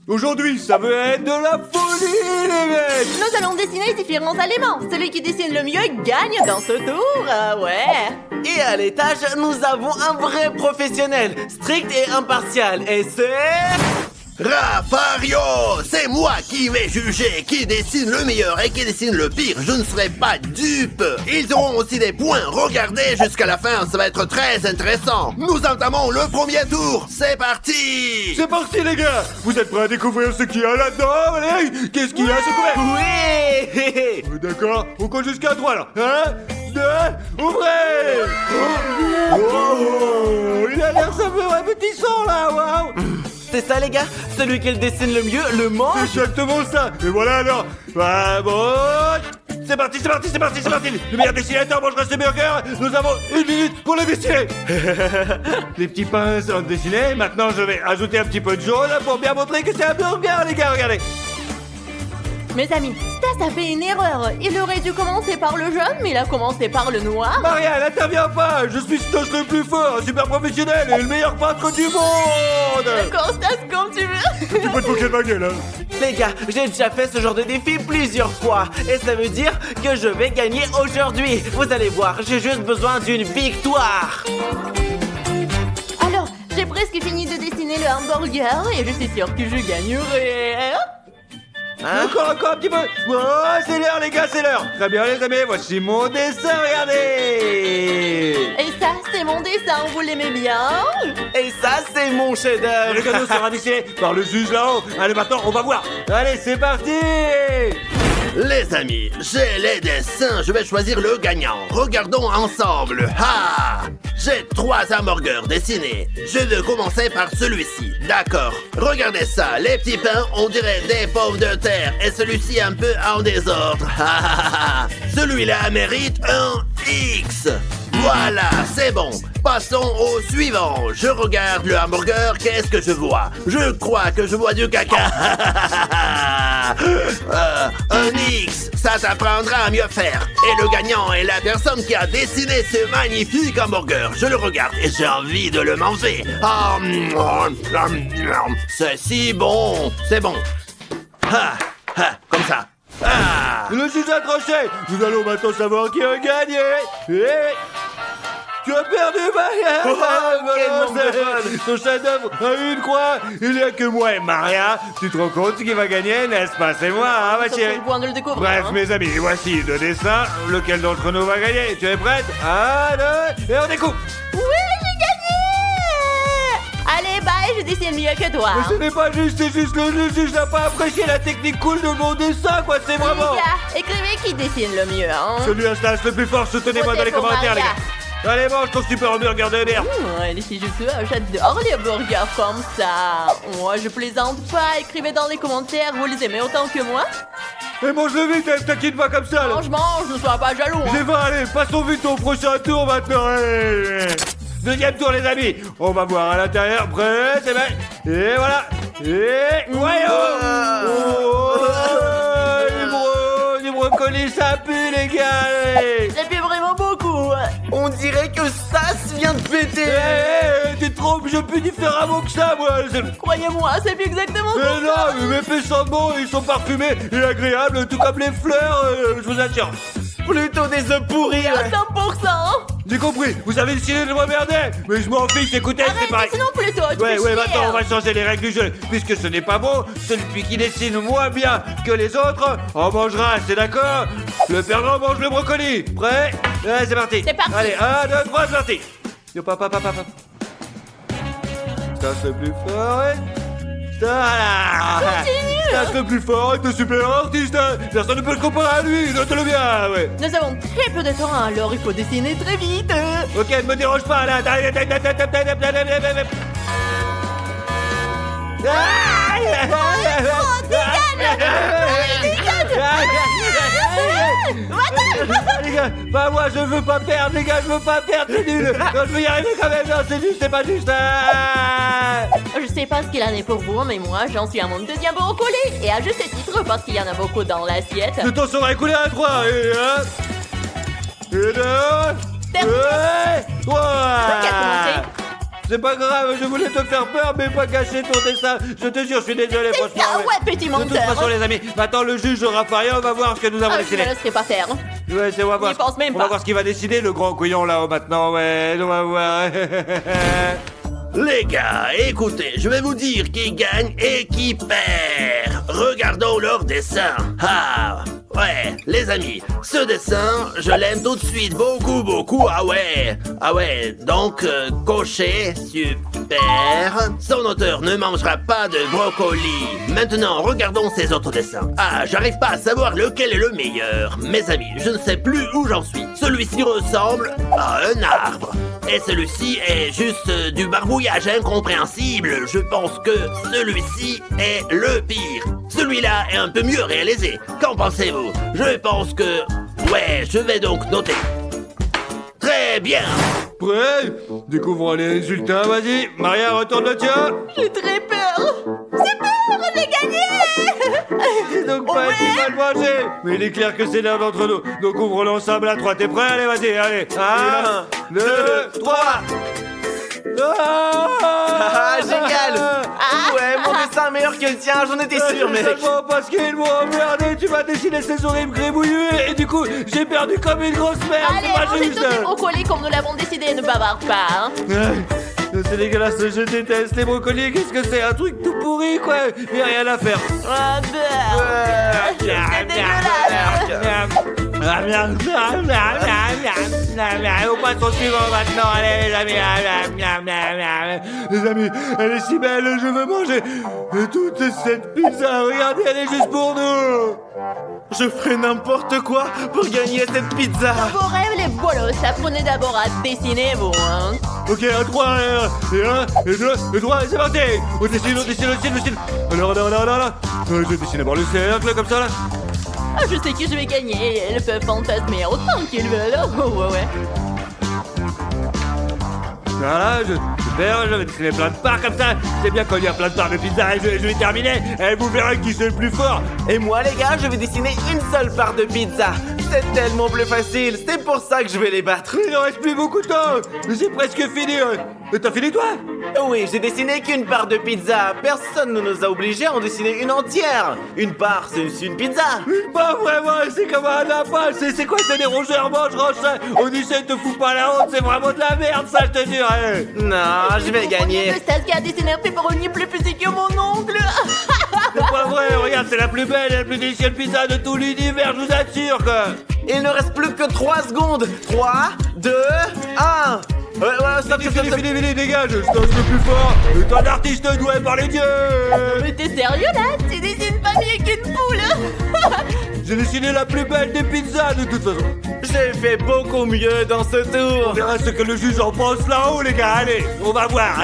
Aujourd'hui, ça veut être de la folie, les mecs! Nous allons dessiner différents éléments. Celui qui dessine le mieux gagne dans ce tour. Ouais. Et à l'étage, nous avons un vrai professionnel, strict et impartial. Et c'est... Rafario, c'est moi qui vais juger qui dessine le meilleur et qui dessine le pire. Je ne serai pas dupe. Ils auront aussi des points. Regardez jusqu'à la fin, ça va être très intéressant. Nous entamons le premier tour. C'est parti. C'est parti, les gars! Vous êtes prêts à découvrir ce qu'il y a là-dedans? Allez! Qu'est-ce qu'il y a, ce couvert? Oui. D'accord, on compte jusqu'à 3 là. 1, 2, ouvrez! Oh, il a l'air savoureux, appétissant là, waouh! C'est ça, les gars? Celui qui le dessine le mieux le mange? C'est exactement ça! Et voilà alors! Vamos! C'est parti, c'est parti, c'est parti, c'est parti! Le meilleur dessinateur mangera ses burgers! Nous avons 1 minute pour le dessiner! Les petits pains sont dessinés, maintenant je vais ajouter un petit peu de jaune pour bien montrer que c'est un burger, les gars, regardez! Mes amis, Stas a fait une erreur. Il aurait dû commencer par le jaune, mais il a commencé par le noir. Maria, n'interviens pas! Je suis Stas le plus fort, super professionnel et le meilleur peintre du monde! D'accord, Stas, comme tu veux. Tu peux te moquer de ma gueule, hein? Les gars, j'ai déjà fait ce genre de défi plusieurs fois. Et ça veut dire que je vais gagner aujourd'hui. Vous allez voir, j'ai juste besoin d'une victoire. Alors, j'ai presque fini de dessiner le hamburger et je suis sûre que je gagnerai. Hein? Encore un petit peu! Oh, c'est l'heure, les gars, c'est l'heure! Très bien, les amis, voici mon dessin, regardez! Et ça, c'est mon dessin, vous l'aimez bien? Et ça, c'est mon chef-d'œuvre. Le cadeau sera dessiné par le juge là-haut. Allez, maintenant, on va voir. Allez, c'est parti! Les amis, j'ai les dessins, je vais choisir le gagnant. Regardons ensemble. Ha! J'ai 3 hamburgers dessinés. Je vais commencer par celui-ci. D'accord. Regardez ça, les petits pains, on dirait des pommes de terre. Et celui-ci un peu en désordre. Ha, ha, ha, ha. Celui-là mérite un X. Voilà, c'est bon. Passons au suivant. Je regarde le hamburger, qu'est-ce que je vois? Je crois que je vois du caca. Un X, ça t'apprendra à mieux faire. Et le gagnant est la personne qui a dessiné ce magnifique hamburger. Je le regarde et j'ai envie de le manger. C'est si bon. C'est bon. Comme ça. Ah. Le juge a tranché. Nous allons maintenant savoir qui a gagné. Et... tu as perdu, Maria! quel manque de fun. Ton chef-d'œuvre a une croix! Il n'y a que moi et Maria! Tu te rends compte qui va gagner, n'est-ce pas? C'est moi, hein, ma Ça, c'est chérie? le point de le découvrir. Bref, hein. mes amis, voici 2 dessins. Lequel d'entre nous va gagner? Tu es prête? 1, 2, et on découpe! Oui, j'ai gagné! Allez, bye, je dessine mieux que toi. Mais ce n'est pas juste, c'est juste le juge n'a pas apprécié la technique cool de mon dessin, quoi, c'est vraiment... Les gars, écrivez qui dessine le mieux, hein. Celui à Stas le plus fort, soutenez-moi Votez dans les pour commentaires, les Maria. gars! Allez, mange ton super hamburger de merde! Si je peux, j'adore les burgers comme ça. Moi, je plaisante pas. Écrivez dans les commentaires, vous les aimez autant que moi. Et mange-le vite, hein, t'inquiète pas comme ça, là! Mange, ne sois pas jaloux. hein. J'ai 20, allez, passons vite au prochain tour maintenant. Allez. Deuxième tour, les amis. On va voir à l'intérieur. Prêt, c'est bon. Et voilà. Et du brocoli, ça pue, les gars. Allez. Ça fait vraiment beaucoup. On dirait que Stas vient de péter. Tu te trompes, je pue différemment que ça, moi. Croyez-moi, c'est plus exactement Mais comme ça. non, mes faits sentent bon, ils sont parfumés et agréables, tout comme les fleurs, je vous assure. Plutôt des œufs pourris. À 100%. J'ai compris, vous avez décidé de m'emmerder, mais je m'en fiche, écoutez, c'est pareil. Arrête, sinon plutôt. Tu Ouais, fais ouais, chier. maintenant on va changer les règles du jeu. Puisque ce n'est pas bon, celui qui dessine moins bien que les autres en mangera, c'est d'accord? Le perdant mange le brocoli. Prêt? Ouais, c'est parti. C'est parti. Allez, 1, 2, 3, c'est parti. Yo, papa. Ça, c'est plus fort, ouais. Voilà. Continue. Ça, c'est plus fort, est un super artiste. Hein. Personne ne peut le comparer à lui, note-le bien, ouais. Nous avons très peu de temps, alors il faut dessiner très vite. Ok, ne me dérange pas, là. Les gars, bah moi je veux pas perdre, les gars, je veux pas perdre, c'est nul. Non, je veux y arriver quand même, non, c'est juste, c'est pas juste. Je sais pas ce qu'il en est pour vous, mais moi j'en suis à mon deuxième brocoli. Et à juste titre parce qu'il y en a beaucoup dans l'assiette. Le temps sera écoulé à 3, et 1, et 2, Terminé. et 3. Qui a commencé? C'est pas grave, je voulais te faire peur, mais pas cacher ton dessin. Je te jure, je suis désolé, franchement. Ah ouais, petit De toute menteur. façon, les amis, maintenant le juge Raphaël va voir ce que nous avons Ah, je décidé. ne laisserai pas faire. Ouais, on va voir. J'y pense même On va pas. voir ce qu'il va décider, le grand couillon là-haut maintenant. Ouais, on va voir. Les gars, écoutez, je vais vous dire qui gagne et qui perd. Regardons leur dessin. Ah, ouais, les amis, ce dessin, je l'aime tout de suite, beaucoup, beaucoup. Ah ouais, donc, coché, super. Son auteur ne mangera pas de brocoli. Maintenant, regardons ses autres dessins. Ah, j'arrive pas à savoir lequel est le meilleur. Mes amis, je ne sais plus où j'en suis. Celui-ci ressemble à un arbre. Et celui-ci est juste du barbouillage incompréhensible. Je pense que celui-ci est le pire. Celui-là est un peu mieux réalisé. Qu'en pensez-vous? Je pense que... Ouais, je vais donc noter. Très bien. Prêt? Découvrons les résultats, vas-y. Maria, retourne le tien. J'ai très peur. C'est peur, j'ai gagné. C'est donc pas été mal mangé. Mais il est clair que c'est l'un d'entre nous. Donc ouvrons ensemble à 3. T'es prêt? Allez, vas-y, allez. 1, 2, 3. Ah, génial. Ouais, mon dessin est meilleur que le tien, j'en étais sûr, mec. Seulement parce qu'ils m'ont emmerdé, tu m'as dessiné ces horribles gribouillus et du coup, j'ai perdu comme une grosse merde. Allez, C'est pas mangez juste. tous ces brocolis comme nous l'avons décidé, ne bavarde pas. Hein. C'est dégueulasse, je déteste les brocolis. Qu'est-ce que c'est? Un truc tout pourri, quoi. Il y a rien à faire. Ah, c'est dégueulasse. On passe au suivant maintenant, allez les amis. Les amis, elle est si belle, je veux manger toute cette pizza. Regardez, elle est juste pour nous. Je ferai n'importe quoi pour gagner cette pizza. Vos rêves, les bolos, apprenez d'abord à dessiner, vous, hein. Ok, à 3, et 1, et 2, et 3, c'est parti. On dessine. Alors, je vais dessiner d'abord le cercle, comme ça, là. Ah, je sais que je vais gagner. Elles peuvent fantasmer autant qu'ils veulent. Oh, ouais. Voilà, super, je vais dessiner plein de parts comme ça. C'est bien quand il y a plein de parts de pizza et je vais terminer. Et vous verrez qui c'est le plus fort. Et moi, les gars, je vais dessiner une seule part de pizza. C'est tellement plus facile, c'est pour ça que je vais les battre. Il ne reste plus beaucoup de temps. C'est presque fini. T'as fini, toi? Oui, j'ai dessiné qu'une part de pizza. Personne ne nous a obligés à en dessiner une entière. Une part, c'est une pizza. Pas vraiment, c'est comme un lapin. C'est quoi, c'est des rongeurs mangeront ça? Odyssey, te fout pas la honte, c'est vraiment de la merde, ça, je te jure. Non, je vais gagner. C'est Stas qui a dessiné un pepperoni plus petit que mon ongle. C'est pas vrai, regarde, c'est la plus belle et la plus délicieuse pizza de tout l'univers, je vous assure, quoi. Il ne reste plus que 3 secondes. 3, 2, 1. Ouais, stop. Fini, dégage, je suis le plus fort. Et toi, l'artiste doué par les dieux. Mais t'es sérieux, là? Tu dessines pas mieux qu'une poule. J'ai dessiné la plus belle des pizzas, de toute façon. J'ai fait beaucoup mieux dans ce tour. On verra ce que le juge en pense là-haut, les gars, allez, on va voir,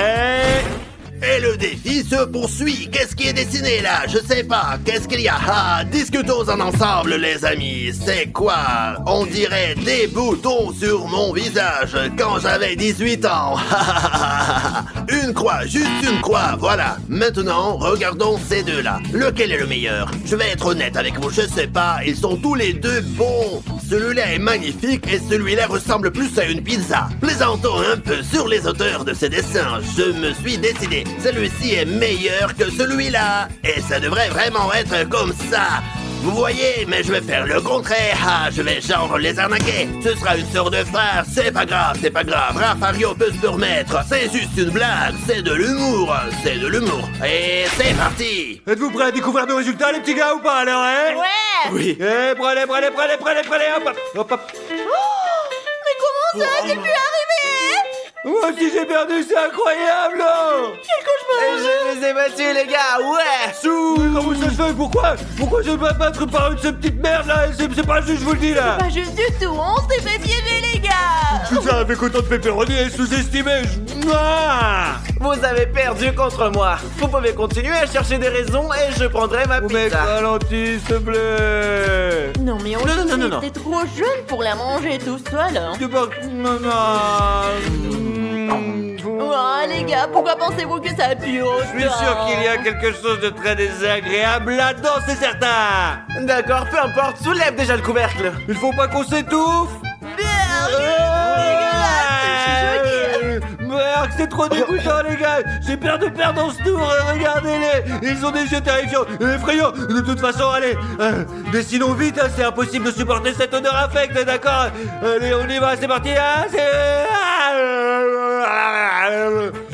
Et le défi se poursuit. Qu'est-ce qui est dessiné là? Je sais pas. Qu'est-ce qu'il y a? Ah, discutons en ensemble, les amis. C'est quoi? On dirait des boutons sur mon visage quand j'avais 18 ans. Une croix, juste une croix, voilà. Maintenant, regardons ces deux-là. Lequel est le meilleur? Je vais être honnête avec vous, je sais pas. Ils sont tous les deux bons. Celui-là est magnifique et celui-là ressemble plus à une pizza. Plaisantons un peu sur les auteurs de ces dessins. Je me suis décidé. Celui-ci est meilleur que celui-là. Et ça devrait vraiment être comme ça. Vous voyez, mais je vais faire le contraire. Ah, je vais genre les arnaquer. Ce sera une sœur de frère. C'est pas grave. Rafario peut se permettre. C'est juste une blague. C'est de l'humour. Et c'est parti. Êtes-vous prêts à découvrir nos résultats, les petits gars, ou pas, alors, Ouais. Oui. Prenez, hop. Mais comment ça? J'ai pu arriver? Moi aussi, j'ai perdu, c'est incroyable, Quel cauchemar. Je les ai battus, les gars, ouais. Comment ça se fait? Pourquoi je dois battre par une cette petite merde, là? C'est pas juste, je vous le dis, là. Pas juste du tout, on s'est fait piéger, les gars. Tout ça avec autant de pepperoni et sous-estimé. Vous avez perdu contre moi. Vous pouvez continuer à chercher des raisons et je prendrai ma Mec, pizza. ralentis, s'il te plaît. Non, mais on Non. était trop jeune pour la manger tout seul. Hein. C'est pas... Non. Oh, les gars, pourquoi pensez-vous que ça pue autant? Je suis sûr qu'il y a quelque chose de très désagréable là-dedans, c'est certain. D'accord, peu importe, soulève déjà le couvercle. Il faut pas qu'on s'étouffe. Merde, c'est dégueulasse, je suis choquée. Merde, que c'est trop dégoûtant, les gars. J'ai peur de perdre dans ce tour. Regardez-les. Ils ont des yeux terrifiants et effrayants. De toute façon, allez. Dessinons vite. Hein, c'est impossible de supporter cette odeur infecte, d'accord? Allez, on y va. C'est parti. Hein,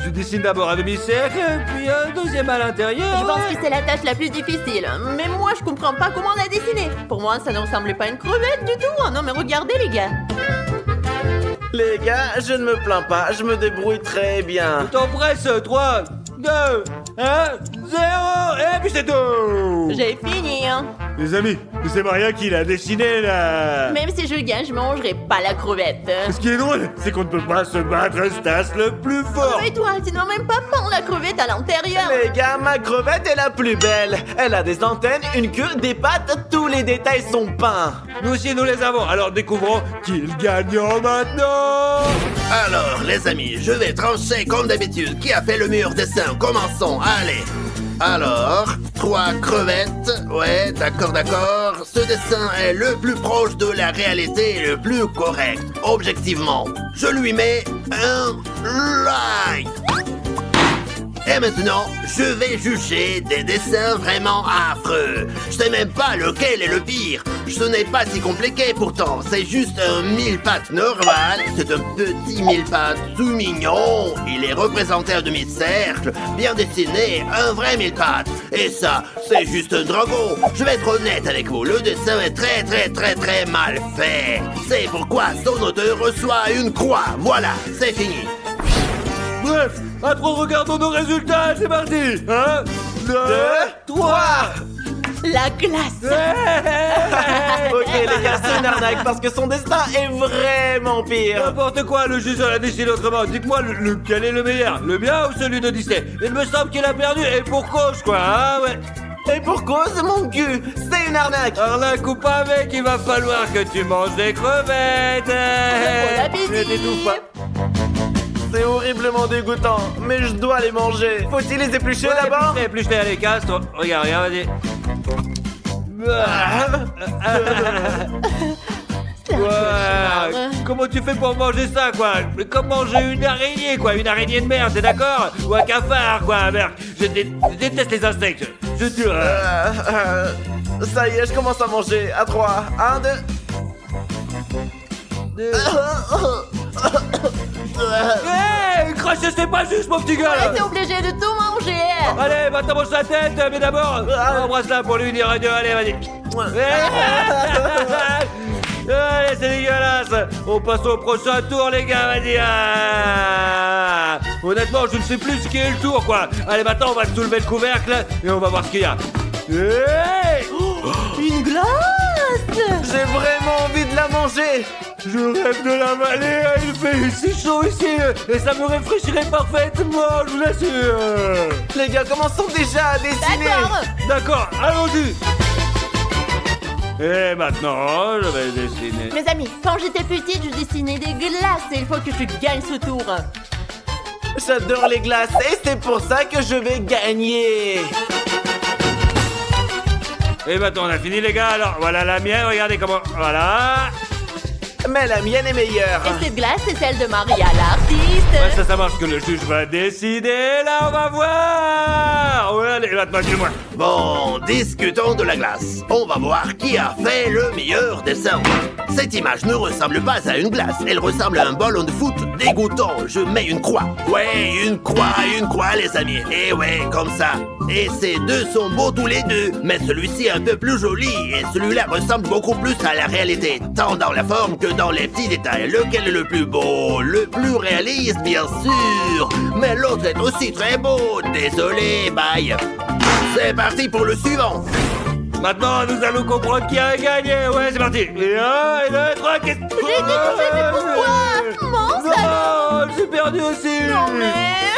je dessine d'abord un demi-cercle, puis un deuxième à l'intérieur. Je pense que c'est la tâche la plus difficile. Mais moi, je comprends pas comment on a dessiné. Pour moi, ça ne ressemble pas à une crevette du tout. Oh non, mais regardez, les gars. Les gars, je ne me plains pas, je me débrouille très bien. T'en presse. 3, 2, 1, 0. Et puis c'est tout. J'ai fini, hein. Les amis, c'est Maria qui l'a dessiné, là. Même si je gagne, je mangerai pas la crevette. Ce qui est drôle, c'est qu'on ne peut pas se battre Stas le plus fort. Mais toi, tu n'as même pas peint la crevette à l'intérieur. Les gars, ma crevette est la plus belle. Elle a des antennes, une queue, des pattes, tous les détails sont peints. Nous aussi, nous les avons. Alors découvrons qui est le gagnant maintenant. Alors, les amis, je vais trancher comme d'habitude. Qui a fait le meilleur dessin? Commençons, allez. Alors, 3 crevettes. Ouais, d'accord. Ce dessin est le plus proche de la réalité et le plus correct. Objectivement, je lui mets un like. Et maintenant, je vais juger des dessins vraiment affreux. Je sais même pas lequel est le pire. Ce n'est pas si compliqué pourtant. C'est juste un mille-pattes normal. C'est un petit mille-pattes tout mignon. Il est représenté en demi-cercle, bien dessiné, un vrai mille-pattes. Et ça, c'est juste un dragon. Je vais être honnête avec vous. Le dessin est très mal fait. C'est pourquoi son auteur reçoit une croix. Voilà, c'est fini. Bref, à 3, regardons nos résultats. C'est parti. 1, 2, 3. La glace. Ok les gars, c'est une arnaque parce que son destin est vraiment pire. N'importe quoi, le juge l'a décidé autrement. Dites-moi lequel est le meilleur, le mien ou celui de Disney? Il me semble qu'il a perdu et pour cause quoi, hein, ouais. Et pour cause, mon cul, c'est une arnaque. Arnaque ou pas mec, il va falloir que tu manges des crevettes. Bon appétit. Ne t'étouffe pas. C'est horriblement dégoûtant, mais je dois les manger. Faut-il les éplucher d'abord? Épluche-les, allez, casse-toi. Regarde, vas-y. C'est un Ouais. cauchemar. Comment tu fais pour manger ça, quoi? Comme manger une araignée, quoi. Une araignée de mer, t'es d'accord? Ou un cafard, quoi, merde. Je déteste les insectes. Je te... Ça y est, je commence à manger. À 3, 1, 2... Hé, cracher, c'est pas juste, mon petit gars, là. T'es obligé de tout manger. Allez, maintenant mange sa tête, mais d'abord, embrasse-la pour lui dire adieu, allez, vas-y. Allez, c'est dégueulasse. On passe au prochain tour, les gars, vas-y. Honnêtement, je ne sais plus ce qui est le tour, quoi. Allez, maintenant, on va soulever le couvercle et on va voir ce qu'il y a. Hey, Une glace. J'ai vraiment envie de la manger. je rêve de l'avaler, il fait si chaud ici et ça me rafraîchirait parfaitement, je vous l'assure. Les gars, commençons déjà à dessiner. D'accord. D'accord, allons-y. Et maintenant, je vais dessiner. Mes amis, quand j'étais petite, je dessinais des glaces et il faut que je gagne ce tour. J'adore les glaces et c'est pour ça que je vais gagner. Et maintenant, on a fini, les gars. Alors, voilà la mienne, regardez comment... Voilà. Mais la mienne est meilleure. Et cette glace, c'est celle de Maria, l'artiste. Ouais, ça marche que le juge va décider. Là, on va voir. Ouais, allez, maintenant, dis-moi. Bon, discutons de la glace. On va voir qui a fait le meilleur dessin. Cette image ne ressemble pas à une glace. Elle ressemble à un ballon de foot. Dégoûtant, je mets une croix. Ouais, une croix, les amis. Et ouais, comme ça. Et ces deux sont beaux tous les deux. Mais celui-ci est un peu plus joli. Et celui-là ressemble beaucoup plus à la réalité. Tant dans la forme que dans les petits détails. Lequel est le plus beau? Le plus réaliste, bien sûr. Mais l'autre est aussi très beau. Désolé, bye. C'est parti pour le suivant. Maintenant, nous allons comprendre qui a gagné. Ouais, c'est parti. Et 1, et 2, 3, qu'est-ce que... J'ai été touchée, mais pourquoi? Mince, Non, j'ai perdu aussi. Non mais...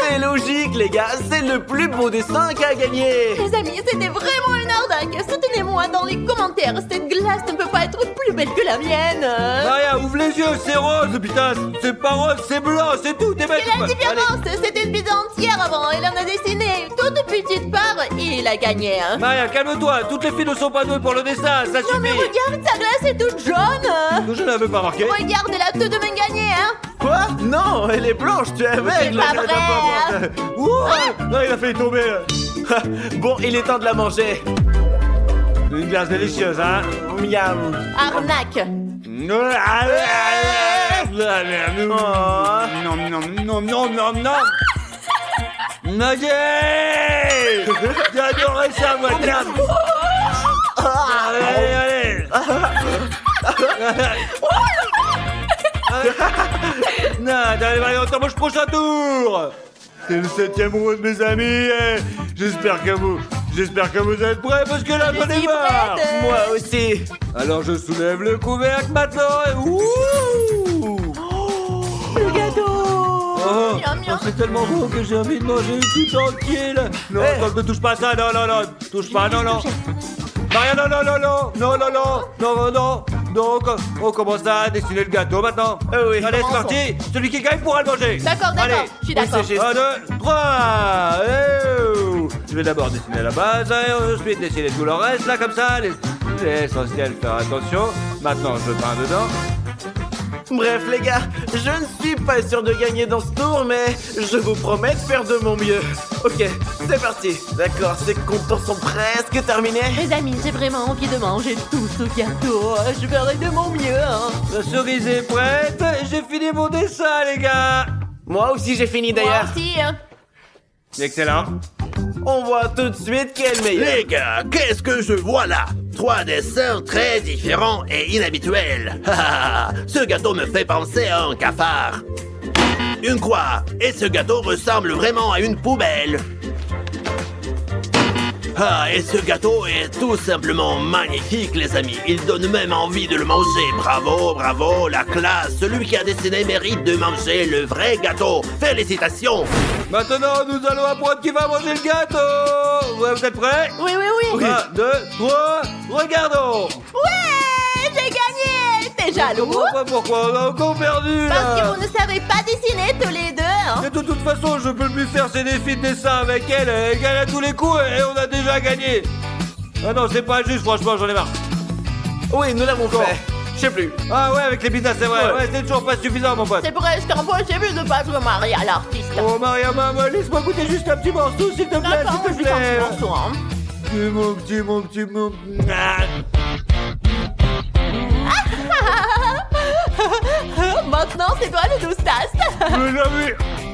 C'est logique, les gars, c'est le plus beau dessin qui a gagné. Les amis, c'était vraiment une arnaque. Soutenez-moi dans les commentaires. Cette glace ne peut pas être plus belle que la mienne. Maria, ouvre les yeux, c'est rose, putain. C'est pas rose, c'est blanc, c'est tout. T'es bête. Quelle est la différence? C'était une pizza entière avant. Il en a dessiné toute petite part et il a gagné. Hein. Maria, calme-toi. Toutes les filles ne sont pas douées pour le dessin, ça Non mais suffit. regarde, sa glace est toute jaune. Je n'avais pas marqué. Regarde, elle a tout de même gagné. Hein. Quoi? Non, elle est blanche, tu es aveugle. pas vrai. Ouh, non, il a fait tomber. Bon, il est temps de la manger. Une glace délicieuse, hein. Miam. Arnaque. Oh. Non, non, non, non, non, non. Nugget. J'ai adoré ça, moi, tiens. Allez, allez. Non, allez, on t'embauche prochain tour. C'est le 7e round, mes amis. J'espère que vous êtes prêts parce que là, Je Ah, j'en ai suis marre. prête. Moi aussi. Alors je soulève le couvercle maintenant. Ouh. Le gâteau. Oh, Miam, miam. c'est tellement beau que j'ai envie de manger tout entier là. Non, Eh. attends, ne touche pas à ça, non, non, non, touche pas, non, non. Maria, non, non, non, non, non, non, non, non, non. Donc, on commence à dessiner le gâteau maintenant. Oui. Allez, c'est Commençons. parti. Celui qui gagne pourra le manger. D'accord, Allez. d'accord. Je suis d'accord. c'est juste. 1, 2, 3. Je vais d'abord dessiner la base, et ensuite dessiner tout le reste, là, comme ça. L'essentiel, faire attention. Maintenant, je peins dedans. Bref, les gars, je ne suis pas sûr de gagner dans ce tour, mais je vous promets de faire de mon mieux. Ok, c'est parti. D'accord, ces contours sont presque terminés. Mes amis, j'ai vraiment envie de manger tout ce gâteau. Je ferai de mon mieux, hein. La cerise est prête. J'ai fini mon dessin, les gars. Moi aussi, j'ai fini Moi d'ailleurs. aussi, hein. Excellent. On voit tout de suite qui est le meilleur. Les gars, qu'est-ce que je vois là? 3 dessins très différents et inhabituels. Ce gâteau me fait penser à un cafard. Une croix. Et ce gâteau ressemble vraiment à une poubelle. Et ce gâteau est tout simplement magnifique, les amis. Il donne même envie de le manger. Bravo, bravo, la classe. Celui qui a dessiné mérite de manger le vrai gâteau. Félicitations. Maintenant, nous allons apprendre qui va manger le gâteau. Ouais, vous êtes prêts? Oui, oui, oui. 1, 2, 3, regardons. Ouais, j'ai gagné. T'es jaloux? Pourquoi on a encore perdu Parce là? que vous ne savez pas dessiner tous les deux, hein. Et de toute façon, je peux plus faire ces défis de dessin avec elle. Elle gagne à tous les coups et on a déjà gagné. Ah non, c'est pas juste, franchement, j'en ai marre. Oui, nous l'avons fait. Je sais plus. Ah ouais, avec les pizzas, c'est vrai. Ouais. Ouais, c'est toujours pas suffisant, mon pote. C'est presque impossible de battre Maria, l'artiste. Oh, Maria, maman, laisse-moi goûter juste un petit morceau, s'il te plaît, D'accord, s'il te je vais plaît. un petit morceau, hein. Mon petit. Ah. Maintenant, c'est toi le doustasse. Mes amis,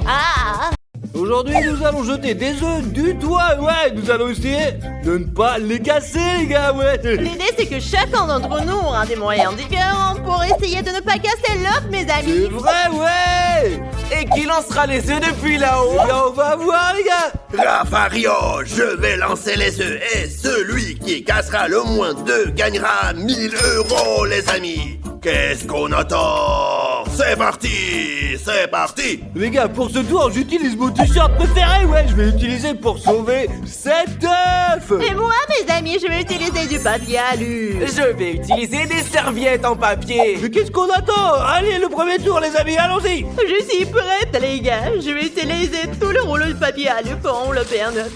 Ah, aujourd'hui, nous allons jeter des œufs du toit, ouais. Nous allons essayer de ne pas les casser, les gars, ouais. l'idée c'est que chacun d'entre nous aura des moyens différents pour essayer de ne pas casser l'autre, mes C'est amis. vrai, ouais. Et qui lancera les œufs depuis là-haut? Et on va voir, les gars. Rafario, je vais lancer les œufs et celui qui cassera le moins d'œufs gagnera 1000 €, les amis. Qu'est-ce qu'on attend? C'est parti, c'est parti. Les gars, pour ce tour, j'utilise mon t-shirt préféré, ouais. Je vais l'utiliser pour sauver cet œuf. Et moi, mes amis, je vais utiliser du papier alu. Je vais utiliser des serviettes en papier. Mais qu'est-ce qu'on attend? Allez, le premier tour, les amis, allons-y. Je suis prête, les gars. Je vais utiliser tout le rouleau de papier alu pour envelopper un œuf.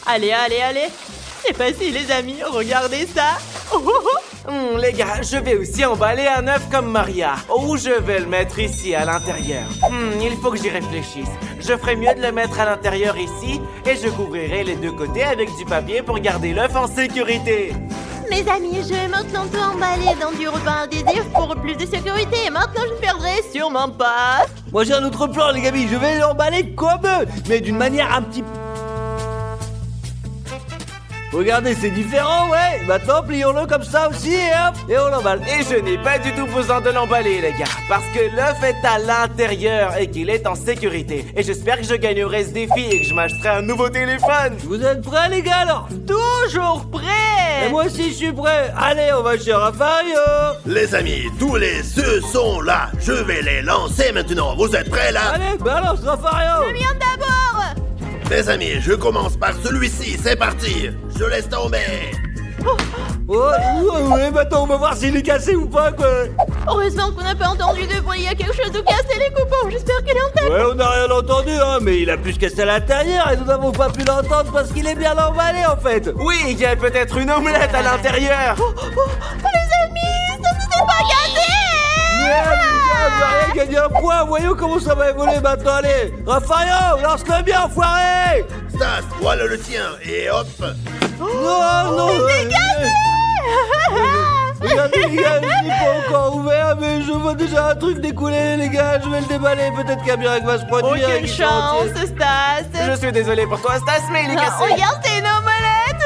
Allez, allez, allez. C'est facile, les amis. Regardez ça. Oh, oh, oh. Les gars, je vais aussi emballer un œuf comme Maria. Ou je vais le mettre ici, à l'intérieur. Il faut que j'y réfléchisse. Je ferais mieux de le mettre à l'intérieur ici, et je couvrirai les deux côtés avec du papier pour garder l'œuf en sécurité. Mes amis, je vais maintenant tout emballer dans du ruban adhésif pour plus de sécurité. Et maintenant, je ne perdrai sûrement pas. Moi, j'ai un autre plan, les amis. Je vais l'emballer comme eux, mais d'une manière un petit... Regardez, c'est différent, ouais. Maintenant, plions-le comme ça aussi, et hop, et on l'emballe. Et je n'ai pas du tout besoin de l'emballer, les gars, parce que l'œuf est à l'intérieur et qu'il est en sécurité. Et j'espère que je gagnerai ce défi et que je m'achèterai un nouveau téléphone. Vous êtes prêts, les gars, alors? Toujours Et prêt. moi aussi, je suis prêt. Allez, on va chez Rafario. Les amis, tous les œufs sont là. Je vais les lancer maintenant. Vous êtes prêts là? Allez, balance, Rafario. Viens d'abord. Les amis, je commence par celui-ci. C'est parti. Je laisse tomber. Ouais, maintenant, on va voir s'il est cassé ou pas, quoi. Heureusement qu'on n'a pas entendu de bruit. Il y a quelque chose de cassé, les coupons. J'espère qu'il est en tête. Ouais, on n'a rien entendu, hein, mais il a plus cassé à l'intérieur et nous n'avons pas pu l'entendre parce qu'il est bien emballé, en fait. Oui, il y a peut-être une omelette à l'intérieur. Les amis, ça ne s'est pas cassé. Maria gagne un point. Voyons comment ça va évoluer maintenant. Allez, Raphaël, lance-le bien, enfoiré. Stas, voilà le tien, et hop. Non, non. Regardez les gars, je l'ai pas encore ouvert, mais je vois déjà un truc découler, les gars. Je vais le déballer. Peut-être qu'un miracle va se produire. Aucune chance, Stas. Je suis désolé pour toi, Stas, mais il est cassé. Regarde tes omelettes.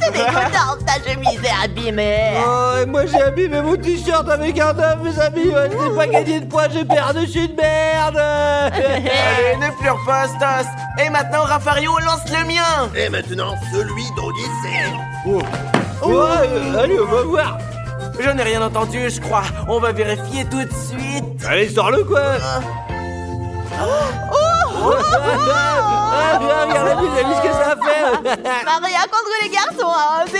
C'est dégoûtant, ta chemise est abîmée. Oh, et moi j'ai abîmé mon t-shirt avec un œuf, mes amis. Je n'ai pas gagné de points, j'ai perdu, je suis une merde. Allez, ne pleure pas, Stas. Et maintenant, Raffario, lance le mien. Et maintenant, celui d'Odyssée. Ouais, allez, on va voir. Je n'ai rien entendu, je crois. On va vérifier tout de suite. Allez, sors-le quoi. Regardez, vous avez vu ce que ça a fait. Maria contre les garçons à 1-0. Les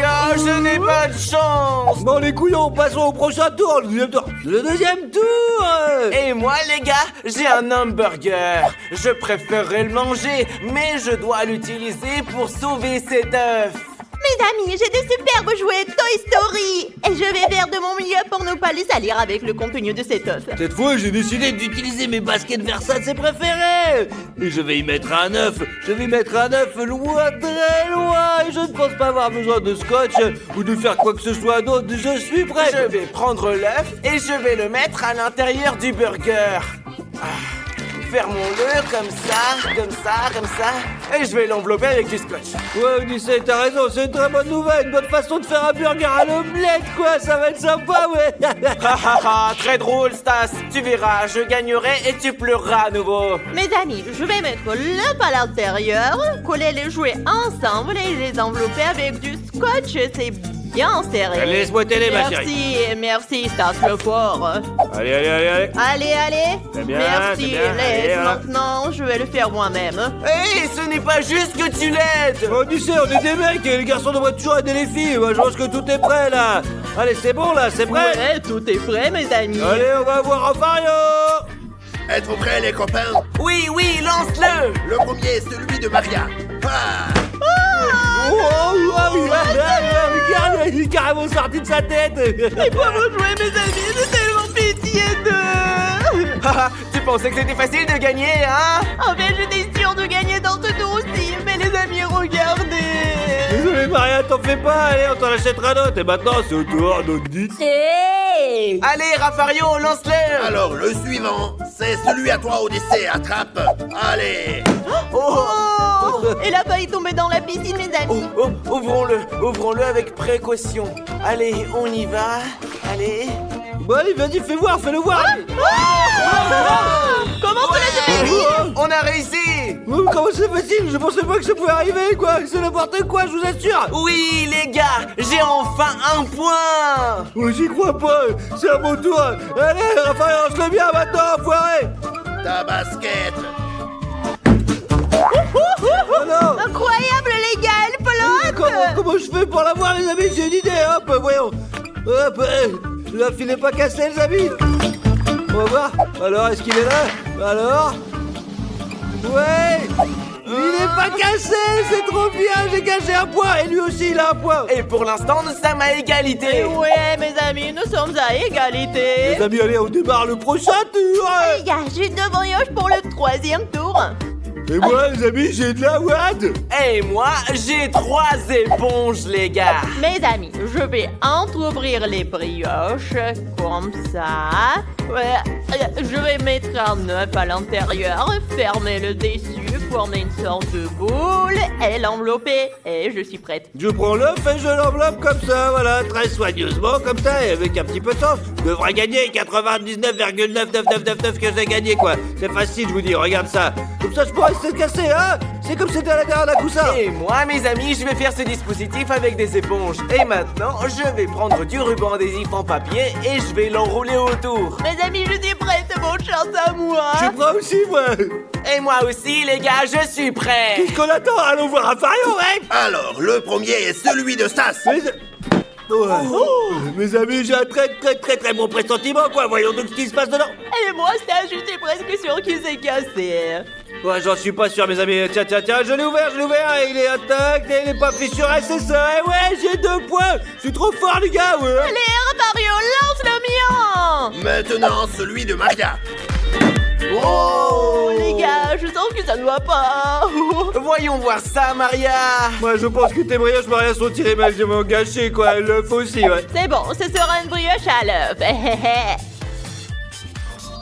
gars, je n'ai pas de chance. Bon, les couillons, passons au prochain tour, le deuxième tour. Le deuxième tour. Et moi, les gars, j'ai un hamburger. Je préférerais le manger, mais je dois l'utiliser pour sauver cet œuf. Mes amis, j'ai des superbes jouets Toy Story. Et je vais faire de mon mieux pour ne pas les salir avec le contenu de cet œuf. Cette fois, j'ai décidé d'utiliser mes baskets Versace préférées. Et je vais y mettre un œuf. Je vais y mettre un œuf loin, très loin. Et je ne pense pas avoir besoin de scotch ou de faire quoi que ce soit d'autre. Je suis prêt. Je vais prendre l'œuf et je vais le mettre à l'intérieur du burger. Fermons-le comme ça, comme ça, comme ça. Et je vais l'envelopper avec du scotch. Ouais, Odyssey, t'as raison, c'est une très bonne nouvelle, une bonne façon de faire un burger à l'omelette, quoi, ça va être sympa, ouais. Très drôle, Stas. Tu verras, je gagnerai et tu pleureras à nouveau. Mes amis, je vais mettre l'œuf à l'intérieur, coller les jouets ensemble et les envelopper avec du scotch. C'est bien serré. Laisse-moi t'aider, ma chérie. Merci, Stas le fort. Allez, allez, allez, allez. Allez, allez. C'est bien, Merci, c'est bien. laisse. Allez, voilà. Maintenant, je vais le faire moi-même. Hé, ce n'est pas juste que tu l'aides. Odyssey, on est des mecs et les garçons devraient toujours aider les filles. Moi, je pense que tout est prêt, là. Allez, c'est bon, là, c'est prêt. Ouais, tout est prêt, mes amis. Allez, on va voir Mario. Êtes-vous prêts, les copains? Oui, oui, lance-le. Le premier est celui de Maria. Ah! Regarde, il est carrément sorti de sa tête. Les pauvres jouets, mes amis, j'ai tellement pitié d'eux. Tu pensais que c'était facile de gagner, hein? En fait, j'étais sûre de gagner dans ce tour aussi, mais les amis, regardez. Désolé, Maria, t'en fais pas. Allez, on t'en achètera d'autres. Et maintenant, c'est au tour d'Odyssey. Hey. Allez, Raffario, lance-le. Alors, le suivant, c'est celui à toi, Odyssée. Attrape. Allez. Oh. Et la paille est tombée dans la piscine, mes amis. Ouvrons-le avec précaution. Allez, on y va. Allez. Bon, allez, vas-y, fais voir, fais-le voir. Comment cela se fait? On a réussi. Comment c'est facile? Je pensais pas que ça pouvait arriver, quoi. C'est n'importe quoi, je vous assure. Oui, les gars, j'ai enfin un point. Oh, j'y crois pas. C'est à mon tour. Allez, Raphaël, lance-le bien maintenant, enfoiré. Ta basket. Oh non. Incroyable, les gars, elle flotte. Comment je fais pour l'avoir, les amis? J'ai une idée, hop, voyons. Hop, la file n'est pas cassée, les amis. On va voir. Alors, est-ce qu'il est là? Alors? Ouais. Il n'est pas cassé, c'est trop bien. J'ai gagné un point et lui aussi, il a un point. Et pour l'instant, nous sommes à égalité. Ouais, mes amis, nous sommes à égalité. Les amis, allez, on démarre le prochain tour. Les gars, j'ai 2 brioches pour le 3e tour. Et moi, les amis, j'ai de la ouate. Et moi, j'ai 3 éponges, les gars. Mes amis, je vais entrouvrir les brioches, comme ça. Ouais, je vais mettre un œuf à l'intérieur, fermer le dessus, former une sorte de boule et l'envelopper. Et je suis prête. Je prends l'œuf et je l'enveloppe comme ça, voilà, très soigneusement, comme ça, et avec un petit peu de chance. Je devrais gagner 99,99999 que j'ai gagné, quoi. C'est facile, je vous dis, regarde ça. Comme ça, je pourrais se casser, hein. C'est comme c'était à l'intérieur d'un coussin. Et moi, mes amis, je vais faire ce dispositif avec des éponges. Et maintenant, je vais prendre du ruban adhésif en papier et je vais l'enrouler autour. Mes amis, je suis prête, bonne chance à moi. Je suis prêt aussi, moi. Et moi aussi, les gars, je suis prêt. Qu'est-ce qu'on attend? Allons voir Raphaël, ouais. Alors, le premier est celui de Stas. Mes amis, j'ai un très bon pressentiment, quoi. Voyons donc ce qui se passe dedans. Et moi, j'étais presque sûre qu'il s'est cassé. Ouais, j'en suis pas sûr, mes amis. Tiens, je l'ai ouvert, et il est intact, et il est pas fissuré, c'est ça. Et ouais, j'ai 2 points. Je suis trop fort, les gars, ouais. Allez, Rafario, lance le mien! Maintenant, celui de Maria. Oh, les gars, je sens que ça ne va pas. Voyons voir ça, Maria. Moi, je pense que tes brioches Maria sont tirées massivement gâchées, quoi. L'œuf aussi, ouais. C'est bon, ce sera une brioche à l'œuf.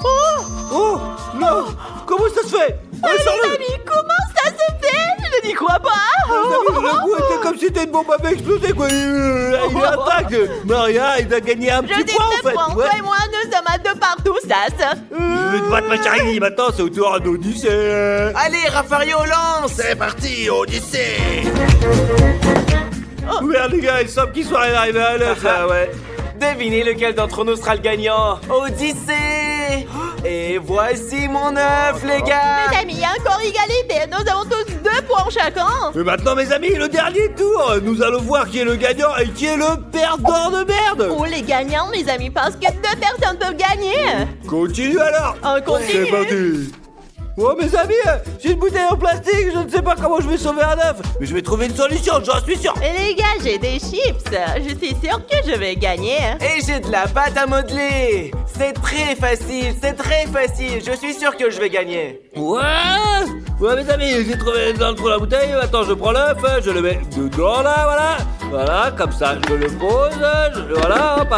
Oh non! Comment ça se fait? Les Sors-le! amis, comment ça se fait? Je n'y crois pas. Le coup était comme si c'était une bombe à exploser, quoi. Il est intact. Maria, il a gagné un Je petit point, en déteste fait. point. Ouais. Toi et moi, nous sommes à deux partout, ça. Je vais te battre, ma chérie. Maintenant, c'est au tour d'Odyssée. Allez, Rafario, lance. C'est parti, Odyssée. Merde, les gars, il semble qu'il soit arrivé à l'œuf, là, ouais. Devinez lequel d'entre nous sera le gagnant. Odyssée. Et voici mon œuf, les gars. Mes amis, il y a encore égalité. Nous avons tous 2 points chacun. Et maintenant, mes amis, le dernier tour. Nous allons voir qui est le gagnant et qui est le perdant de merde. Oh, les gagnants, mes amis, parce que 2 personnes peuvent gagner. Continue alors. On continue. C'est parti. Oh mes amis, j'ai une bouteille en plastique, je ne sais pas comment je vais sauver un œuf, mais je vais trouver une solution, j'en suis sûr. Et les gars, j'ai des chips. Je suis sûre que je vais gagner. Et j'ai de la pâte à modeler. C'est très facile, c'est très facile. Je suis sûr que je vais gagner. Ouais, mes amis, j'ai trouvé dans le trou la bouteille, maintenant je prends l'œuf, je le mets dedans là, voilà, comme ça, je le pose, voilà, hop.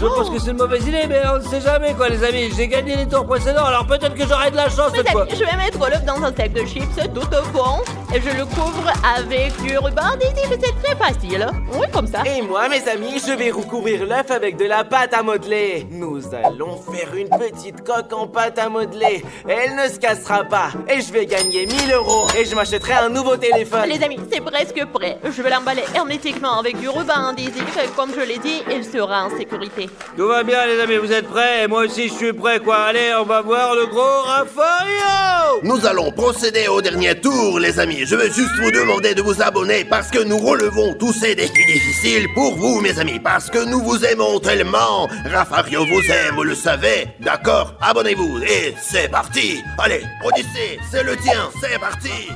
Je pense que c'est une mauvaise idée, mais on ne sait jamais quoi, les amis. J'ai gagné les tours précédents, alors peut-être que j'aurai de la chance Mes cette fois. amis, je vais mettre l'œuf dans un sac de chips tout au fond et je le couvre avec du ruban adhésif. C'est très facile. Oui, comme ça. Et moi, mes amis, je vais recouvrir l'œuf avec de la pâte à modeler. Nous allons faire une petite coque en pâte à modeler. Elle ne se cassera pas. Et je vais gagner 1000 € et je m'achèterai un nouveau téléphone. Les amis, c'est presque prêt. Je vais l'emballer hermétiquement avec du ruban adhésif. Comme je l'ai dit, il sera en sécurité. Tout va bien les amis, vous êtes prêts? Et moi aussi je suis prêt quoi. Allez, on va voir le gros Rafario. Nous allons procéder au dernier tour, les amis. Je veux juste vous demander de vous abonner parce que nous relevons tous ces défis difficiles pour vous, mes amis. Parce que nous vous aimons tellement. Rafario vous aime, vous le savez. D'accord? Abonnez-vous et c'est parti. Allez, Odyssée, c'est le tien, c'est parti.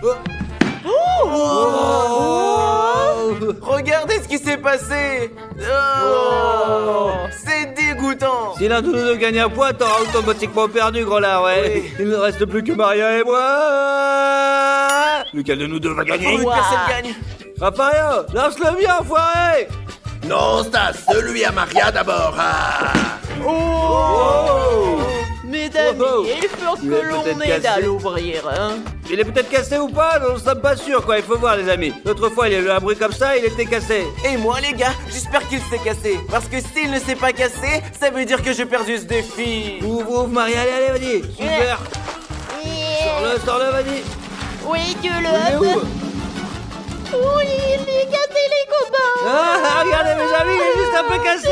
Regardez ce qui s'est passé. Oh, c'est dégoûtant. Si l'un de nous deux gagne un point, t'auras automatiquement perdu, gros là, ouais. Oui. Il ne reste plus que Maria et moi. Lequel de nous deux va gagner? Une personne gagne. Rafario, lance le mien, enfoiré. Non, Stas, celui à Maria d'abord. Ah. Mes amis, Oh, oh. il faut Il est que l'on peut-être aide à cassé. l'ouvrir. Hein. Il est peut-être cassé ou pas, nous ne sommes pas sûrs quoi, il faut voir les amis. L'autre fois il a eu un bruit comme ça, il était cassé. Et moi, les gars, j'espère qu'il s'est cassé. Parce que s'il ne s'est pas cassé, ça veut dire que j'ai perdu ce défi. Ouvre, Maria, allez, vas-y. Super. Sors-le, vas-y. Oui, tu Il est le où? Oui, il est cassé, les copains. Ah, regardez mes amis, il est juste un peu cassé.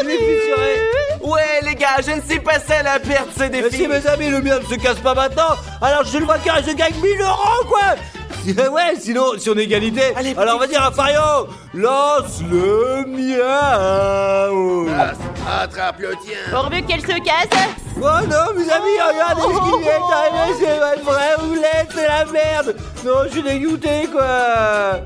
Il est fissuré. Ouais, les gars, je ne suis pas seul à perdre ce Mais défi. si mes amis, le mien ne se casse pas maintenant, alors je suis le vainqueur et je gagne 1000 € quoi. Ouais, sinon, si on est égalité, Allez, alors vas-y Rafario, lance le mien. Stas, attrape le tien. Pourvu qu'elle se casse. Oh non, mes amis, regardez ce qui vient d'arriver, c'est une vraie roulette, c'est la merde. Non, je suis dégoûté quoi.